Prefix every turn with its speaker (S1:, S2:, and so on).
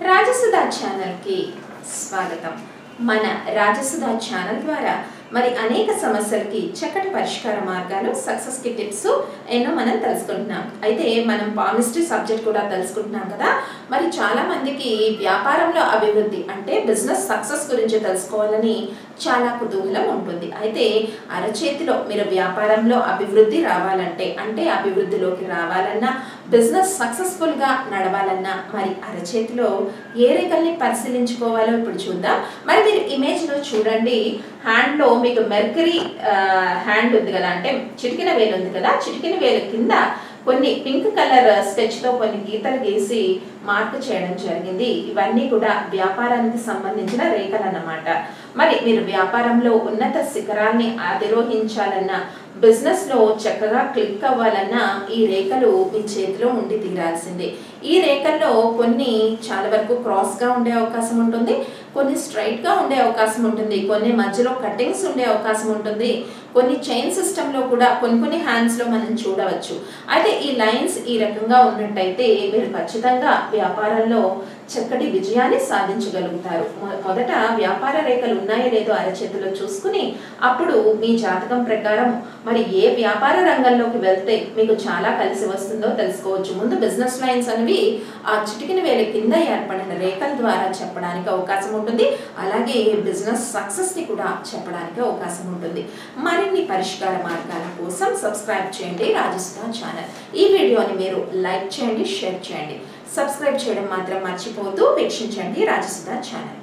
S1: Rajasudha channel కి స్వాగతం। మన రాజసుధా ఛానల్ ద్వారా మరి అనేక సమస్యలకి చక్కటి పరిష్కార మార్గాలు సక్సెస్ కి టిప్స్ ఎన్నో మనం తెలుసుకుంటున్నాం। అయితే మనం పామిస్ట్రీ సబ్జెక్ట్ కూడా తెలుసుకుంటున్నాం కదా। మరి చాలా మందికి వ్యాపారంలో అభివృద్ధి అంటే బిజినెస్ సక్సెస్ గురించి తెలుసుకోవాలని చాలా కుతూహలం ఉంటుంది। అయితే అరచేతిలో మీరు వ్యాపారంలో అభివృద్ధి రావాలంటే అంటే అభివృద్ధిలోకి రావాలన్నా బిజినెస్ సక్సెస్ఫుల్ గా నడవాలన్నా మరి అరచేతిలో ఏ రేఖల్ని పరిశీలించుకోవాలో ఇప్పుడు చూద్దాం। మరి మీరు ఇమేజ్ లో చూడండి, హ్యాండ్ లో మీకు మెర్కరీ హ్యాండ్ ఉంది కదా, అంటే చిటికిన వేలు ఉంది కదా, చిటికిన వేలు కింద కొన్ని పింక్ కలర్ స్కెచ్ తో కొన్ని గీతలు గీసి మార్క్ చేయడం జరిగింది। ఇవన్నీ కూడా వ్యాపారానికి సంబంధించిన రేఖలు అన్నమాట। మరి మీరు వ్యాపారంలో ఉన్నత శిఖరాల్ని అధిరోహించాలన్నా బిజినెస్ లో చక్కగా క్లిక్ అవ్వాలన్నా ఈ రేఖలు మీ చేతిలో ఉండి తీరాల్సిందే। ఈ రేఖల్లో కొన్ని చాలా వరకు క్రాస్ గా ఉండే అవకాశం ఉంటుంది, కొన్ని స్ట్రైట్ గా ఉండే అవకాశం ఉంటుంది, కొన్ని మధ్యలో కటింగ్స్ ఉండే అవకాశం ఉంటుంది, కొన్ని చైన్ సిస్టమ్ లో కూడా కొన్ని హ్యాండ్స్ లో మనం చూడవచ్చు। అయితే ఈ లైన్స్ ఈ రకంగా ఉన్నట్టయితే మీరు ఖచ్చితంగా వ్యాపారంలో చక్కటి విజయాన్ని సాధించగలుగుతారు। మొదట వ్యాపార రేఖలు ఉన్నాయో లేదో అరచేతిలో చూసుకుని అప్పుడు మీ జాతకం ప్రకారం మరి ఏ వ్యాపార రంగంలోకి వెళ్తే మీకు చాలా కలిసి వస్తుందో తెలుసుకోవచ్చు। ముందు బిజినెస్ లైన్స్ అనేవి ఆ చిటికిన వేల కింద ఏర్పడిన రేఖల ద్వారా చెప్పడానికి అవకాశం ఉంటుంది, అలాగే బిజినెస్ సక్సెస్ ని కూడా చెప్పడానికి అవకాశం ఉంటుంది। మరిన్ని పరిష్కార మార్గాల కోసం సబ్స్క్రైబ్ చేయండి రాజసుధా ఛానల్। ఈ వీడియోని మీరు లైక్ చేయండి, షేర్ చేయండి, సబ్స్క్రైబ్ చేయడం మాత్రం మర్చిపోవద్దు। వీక్షించండి రాజసుధా ఛానల్।